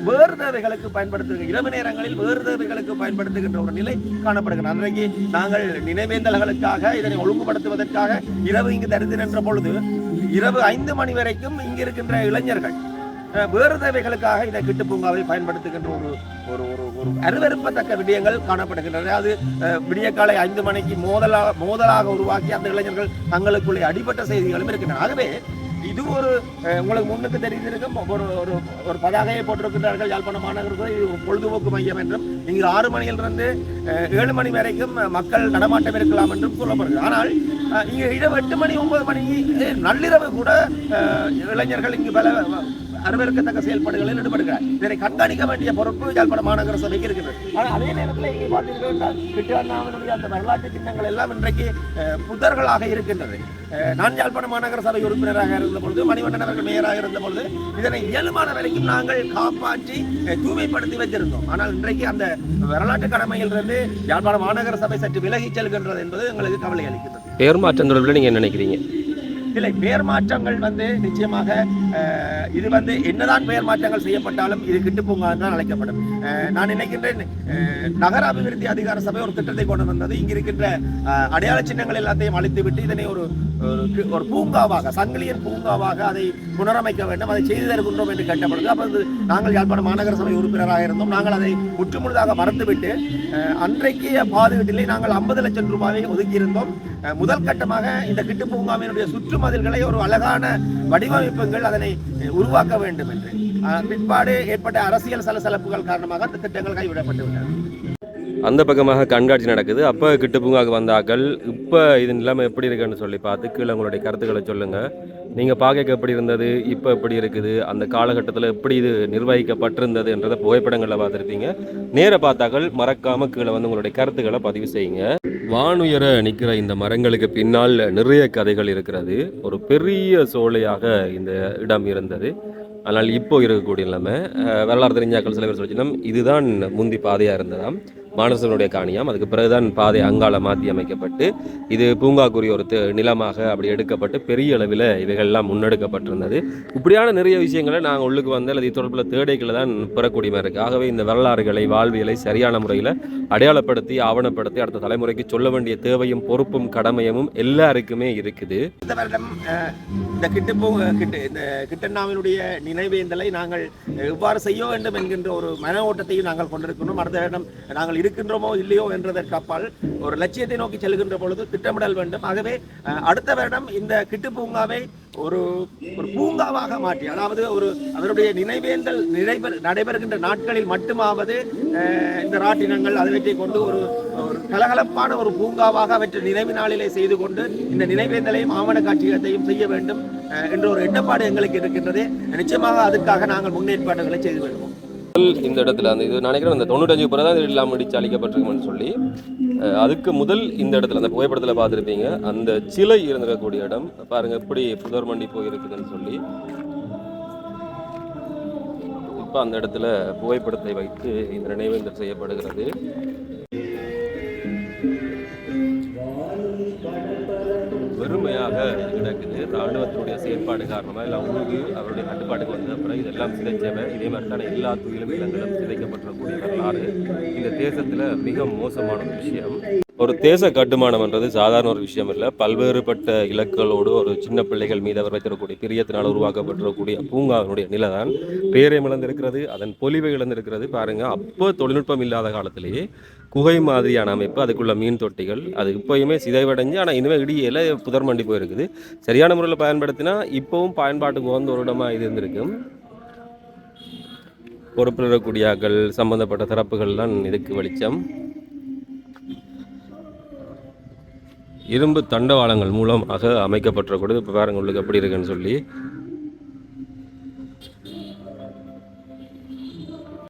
B: வேறு தேவைகளுக்கு பயன்படுத்துகிற, இரவு நேரங்களில் வேறு தேவைகளுக்கு பயன்படுத்துகின்ற ஒரு நிலை காணப்படுகிறது. அன்றைக்கு நாங்கள் நினைவேந்தல்களுக்காக இதனை ஒழுங்குபடுத்துவதற்காக இரவு இங்கு தரித்து நின்ற பொழுது இரவு 5 மணி வரைக்கும் இங்கு இருக்கின்ற இளைஞர்கள் வேறு தேவைகளுக்காக இந்த கிட்டு பூங்காவை பயன்படுத்துகின்ற ஒரு ஒரு அருவருப்பத்தக்க விடயங்கள் காணப்படுகின்றன. அது விடிய காலை 5 மணிக்கு மோதலாக உருவாக்கி அந்த இளைஞர்கள் தங்களுக்குள்ளே அடிபட்ட செய்திகளும் இருக்கின்றன. ஆகவே இது ஒரு உங்களுக்கு முன்னுக்கு தெரிந்திருக்கும் ஒரு பதாகையை போட்டிருக்கின்றார்கள் யாழ்ப்பாணம் மாநகரத்தில். இது ஒரு பொழுதுபோக்கு மையம் என்றும் இங்கு 6 மணியிலிருந்து 7 மணி வரைக்கும் மக்கள் நடமாட்டம் இருக்கலாம் என்றும் சொல்லப்படுகிறது. ஆனால் இங்கே இரவு 8 மணி 9 மணி நள்ளிரவு கூட இளைஞர்கள் இங்கு பல அருவருக்கத்தக்க செயல்பாடுகளில் ஈடுபடுகிறார். இதனை கண்காணிக்க வேண்டிய பொறுப்பு யாழ்ப்பாணம் மாநகர சபைக்கு இருக்கிறது. ஆனால் அதே நேரத்தில் இங்கே பார்த்தீர்கள் கிட்டண்ணாவினுடைய அந்த வரலாற்று சின்னங்கள் எல்லாம் இன்றைக்கு புதர்களாக இருக்கின்றது. நான் யாழ்ப்பாணம் மாநகர சபை உறுப்பினராக இருந்த பொழுது, மணிவண்ணன் அவர்கள் மேயராக இருந்த பொழுது இதனை இயல்பான வரைக்கும் நாங்கள் காப்பாற்றி தூய்மைப்படுத்தி வைத்திருந்தோம். ஆனால் இன்றைக்கு அந்த வரலாற்று கடமையிலிருந்து யாழ்ப்பாணம் மாநகர சபை சற்று விலகிச் செல்கின்றது என்பது எங்களுக்கு கவலை அளிக்கிறது.
A: பேர் மாற்றம் தொடர்பில் நீங்கள் என்ன நினைக்கிறீங்க?
B: இல்லை, பெயர் மாற்றங்கள் நிச்சயமாக இது என்னதான் பெயர் மாற்றங்கள் செய்யப்பட்டாலும் இது கிட்டு பூங்கா தான் அழைக்கப்படும். நான் நினைக்கின்றேன் நகர அபிவிருத்தி அதிகார சபை ஒரு திட்டத்தை கொண்டு வந்தது. இங்கு இருக்கின்ற அடையாள சின்னங்கள் எல்லாத்தையும் அழித்துவிட்டு இதனை ஒரு பூங்காவாக, சங்கிலியன் பூங்காவாக அதை புனரமைக்க வேண்டும், அதை செய்து தருகின்றோம் என்று கேட்டபொழுது அப்போது நாங்கள் யாழ்ப்பாணம் மாநகர சபை உறுப்பினராக இருந்தோம். நாங்கள் அதை முற்றுமுழுதாக மறந்துவிட்டு அன்றைக்கு பாதுகாட்டிலே நாங்கள் 50 லட்சம் ரூபாயை ஒதுக்கியிருந்தோம். முதல் கட்டமாக இந்த கிட்டு பூங்காவினுடைய சுற்று மதில்களை ஒரு அழகான வடிவமைப்புகள் அதனை உருவாக்க வேண்டும் என்று. பிற்பாடு ஏற்பட்ட அரசியல் சலசலப்புகள் காரணமாக அந்த திட்டங்கள் கைவிடப்பட்டு விட்டன.
A: அந்த பக்கமாக கண்காட்சி நடக்குது. அப்போ கிட்டு பூங்காவுக்கு வந்தாக்கள் இப்போ இது நிலைமை எப்படி இருக்குன்னு சொல்லி பார்த்து கீழே உங்களுடைய கருத்துக்களை சொல்லுங்கள். நீங்கள் பார்க்க எப்படி இருந்தது, இப்போ எப்படி இருக்குது, அந்த காலகட்டத்தில் எப்படி இது நிர்வகிக்கப்பட்டிருந்தது என்றதை புகைப்படங்களில் பார்த்துருப்பீங்க. நேர பார்த்தாக்கள் மறக்காமல் கீழே உங்களுடைய கருத்துக்களை பதிவு செய்யுங்க. வானுயர நிற்கிற இந்த மரங்களுக்கு பின்னால் நிறைய கதைகள் இருக்கிறது. ஒரு பெரிய சோலையாக இந்த இடம் இருந்தது. ஆனால் இப்போ இருக்கக்கூடிய இல்லாமல் வரலாறு தெரிஞ்சாக்கள் சில பேர் சொல்லிச்சுன்னா இதுதான் முந்தி பாதையாக இருந்ததாம், மானசனுடைய காணியாம். அதுக்கு பிறகுதான் பாதை அங்கால மாற்றி அமைக்கப்பட்டு இது பூங்காக்குரிய ஒரு நிலமாக அப்படி எடுக்கப்பட்டு பெரிய அளவில் இவைகள்லாம் முன்னெடுக்கப்பட்டிருந்தது. இப்படியான நிறைய விஷயங்களை நாங்கள் உள்ளுக்கு வந்தால் அது தொடர்பில் தேடைகளை தான் பெறக்கூடிய மாதிரி இருக்குது. ஆகவே இந்த வரலாறுகளை, வாழ்வியலை சரியான முறையில் அடையாளப்படுத்தி ஆவணப்படுத்தி அடுத்த தலைமுறைக்கு சொல்ல வேண்டிய தேவையும் பொறுப்பும் கடமையும் எல்லாருக்குமே இருக்குது.
B: இந்த வருடம் இந்த கிட்டண்ணாவினுடைய நினைவேந்தலை நாங்கள் எவ்வாறு செய்ய வேண்டும் என்கின்ற ஒரு மன ஓட்டத்தையும் நாங்கள் கொண்டிருக்கிறோம். அடுத்த வருடம் நாங்கள் இருக்கின்றோமோ இல்லையோ என்றதற்கு அப்பால் ஒரு லட்சியத்தை நோக்கி செல்கின்ற பொழுது திட்டமிடல் வேண்டும். ஆகவே அடுத்த வருடம் இந்த கிட்டு பூங்காவை ஒரு பூங்காவாக மாற்றி, அதாவது அவருடைய நினைவேந்தல் நடைபெறுகின்ற நாட்களில் மட்டுமாவது இந்த ராட்டினங்கள் அதிவற்றை கொண்டு ஒரு கலகலப்பான ஒரு பூங்காவாக அவற்றை நினைவு நாளிலே செய்து கொண்டு இந்த நினைவேந்தலையும் ஆவண காட்சியத்தையும் செய்ய வேண்டும் என்ற ஒரு எண்ணப்பாடு எங்களுக்கு இருக்கின்றது. நிச்சயமாக அதுக்காக நாங்கள் முன்னேற்பாடுகளை செய்து வருவோம்.
A: இந்த இடத்துல அந்த இது நினைக்கிறேன் அந்த 95 பிறகு தான் இல்லாமல் இடிச்சு அழிக்கப்பட்டிருக்குன்னு சொல்லி அதுக்கு முதல் இந்த இடத்துல அந்த புகைப்படத்தில் பார்த்துருப்பீங்க. அந்த சிலை இருந்திருக்கக்கூடிய இடம் பாருங்க எப்படி புதர் மண்டி போயிருக்குதுன்னு சொல்லி இப்போ அந்த இடத்துல புகைப்படத்தை வைத்து இந்த நினைவேந்தல் செய்யப்படுகிறது. வெறுமையாக நடக்குது. இராணுவத்தினுடைய செயற்பாடு காரணமாக எல்லாம் ஊருக்கு அவருடைய கட்டுப்பாட்டுக்கு வந்த அப்புறம் இதெல்லாம் சிதைச்சவை. இதே மாதிரி தான் எல்லா துயிலும் இல்லங்களும் சிதைக்கப்பட்டிருக்கக்கூடிய வரலாறு இந்த தேசத்தில் மிக மோசமான ஒரு விஷயம். ஒரு தேச கட்டுமானம்ன்றது சாதாரண ஒரு விஷயம் இல்லை. பல்வேறுபட்ட இலக்குகளோடு ஒரு சின்ன பிள்ளைகள் மீது அவர் வைத்திருக்கக்கூடிய பிரியத்தினால் உருவாக்கப்பட்டிருக்கக்கூடிய பூங்காவினுடைய நிலை தான் பேரை இழந்திருக்கிறது, அதன் பொலிவை இழந்திருக்கிறது. பாருங்க, அப்போ தொழில்நுட்பம் இல்லாத காலத்திலேயே குகை மாதிரியான அமைப்பு, அதுக்குள்ள மீன் தொட்டிகள், அது இப்போயுமே சிதைவடைஞ்சு, ஆனால் இனிமேல் இடியில் புதர் மண்டி போயிருக்குது. சரியான முறையில் பயன்படுத்தினா இப்போவும் பயன்பாட்டுக்கு உகந்த ஒரு இடமாக இது இருந்திருக்கும். பொறுப்பில் இருக்கக்கூடியாக்கள் சம்பந்தப்பட்ட தரப்புகள் தான் இதுக்கு வெளிச்சம். இரும்பு தண்டவாளங்கள் மூலமாக அமைக்கப்பட்டிருக்கிறது. இப்போ பாருங்க உங்களுக்கு எப்படி இருக்குன்னு சொல்லி.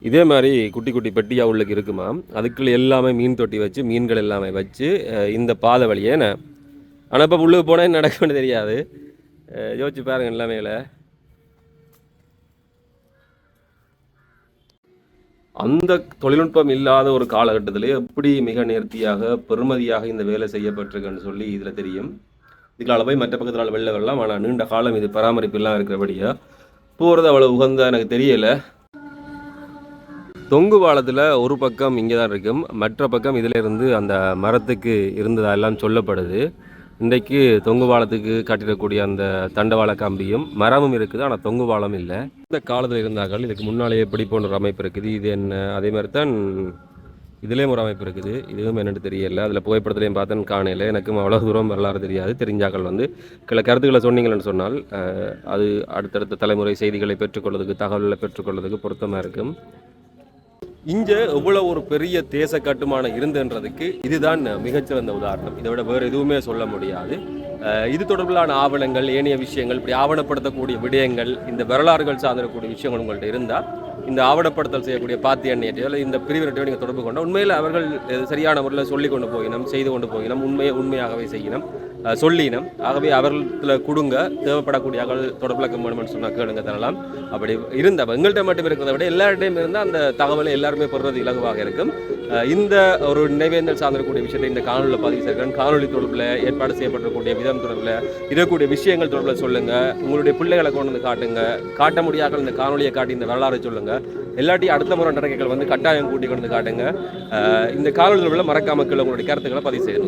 A: இதே மாதிரி குட்டி குட்டி பெட்டியாக உள்ளுக்கு இருக்குமா, அதுக்குள்ள எல்லாமே மீன் தொட்டி வச்சு மீன்கள் எல்லாமே வச்சு இந்த பாதை வழியே ஆனால் இப்போ உள்ளுக்கு போனால் நடக்கும்னு தெரியாது. யோசிச்சு பாருங்க எல்லாமே. அந்த தொழில்நுட்பம் இல்லாத ஒரு காலகட்டத்திலே எப்படி மிக நேர்த்தியாக பெருமதியாக இந்த வேலை செய்யப்பட்டிருக்குன்னு சொல்லி இதில் தெரியும். இதுக்கால போய் மற்ற பக்கத்தில் வெளில வரலாம், ஆனால் நீண்ட காலம் இது பராமரிப்பு எல்லாம் இருக்கிறபடியா போகிறது அவ்வளோ உகந்த எனக்கு தெரியலை. தொங்கு பாலத்தில் ஒரு பக்கம் இங்கே தான் இருக்கும், மற்ற பக்கம் இதில் இருந்து அந்த மரத்துக்கு இருந்ததெல்லாம் சொல்லப்படுது. இன்றைக்கு தொங்கு பாலத்துக்கு கட்டிடக்கூடிய அந்த தண்டவாள கம்பியும் மரமும் இருக்குது, ஆனால் தொங்கு பாலம் இல்லை. இந்த காலத்தில் இருந்தார்கள். இதுக்கு முன்னாலேயே எப்படி போன்ற ஒரு அமைப்பு இருக்குது. இது என்ன, அதே மாதிரி தான் இதுலேயும் ஒரு அமைப்பு இருக்குது. இதுவும் என்னென்னு தெரியல. அதில் புகைப்படத்துலையும் பார்த்தேன்னு காணையில் எனக்கும் அவ்வளோ தூரம் வரலாறு தெரியாது. தெரிஞ்சாக்கள் சில கருத்துக்களை சொன்னீங்கன்னு சொன்னால் அது அடுத்தடுத்த தலைமுறை செய்திகளை பெற்றுக்கொள்வதற்கு, தகவல்களை பெற்றுக்கொள்வதற்கு பொருத்தமாக இருக்கும். இங்கே எவ்வளோ ஒரு பெரிய தேச கட்டுமானம் இருந்துன்றதுக்கு இதுதான் மிகச்சிறந்த உதாரணம். இதை விட வேறு எதுவுமே சொல்ல முடியாது. இது தொடர்பிலான ஆவணங்கள், ஏனைய விஷயங்கள், இப்படி ஆவணப்படுத்தக்கூடிய விடயங்கள், இந்த வரலாறுகள் சார்ந்திருக்கக்கூடிய விஷயங்கள் உங்கள்கிட்ட இருந்தால் இந்த ஆவணப்படுத்தல் செய்யக்கூடிய பாத்தி எண்ணியோ இல்லை இந்த பிரிவினரையோ நீங்கள் தொடர்பு கொண்டால் உண்மையில் அவர்கள் சரியான முறையில் சொல்லி கொண்டு போகினோம், செய்து கொண்டு போகினோம், உண்மையாகவே செய்யணும், சொல்லினோம். ஆகவே அவர்களில் கொடுங்க, தேவைப்படக்கூடிய தொடர்பில் வேணும்னு சொன்னால் கேளுங்க, தரலாம். அப்படி இருந்தால் எங்கள்கிட்ட மட்டும் இருக்கிறத விட எல்லார்டையும் இருந்தால் அந்த தகவலை எல்லாருமே பெறுறது இலகுவாக இருக்கும். இந்த ஒரு நினைவேந்தல் சார்ந்திருக்கக்கூடிய விஷயத்தை இந்த காணொலியில் பதிவு செய்கிறேன். காணொலி தொடர்பில் ஏற்பாடு செய்யப்பட்டிருக்கக்கூடிய விதம் தொடர்பில் இருக்கக்கூடிய விஷயங்கள் தொடர்பில் சொல்லுங்கள். உங்களுடைய பிள்ளைகளை கொண்டு வந்து காட்டுங்க. காட்ட முடியாத இந்த காணொலியை காட்டி இந்த வரலாறு சொல்லுங்கள். எல்லாத்தையும் அடுத்த முறை நடக்கைகள் கட்டாயம் கூட்டி கொண்டு காட்டுங்க. இந்த காணொலி தொடர்பில் மறக்காம உங்களுடைய கருத்துக்களை பதிவு செய்யணும்.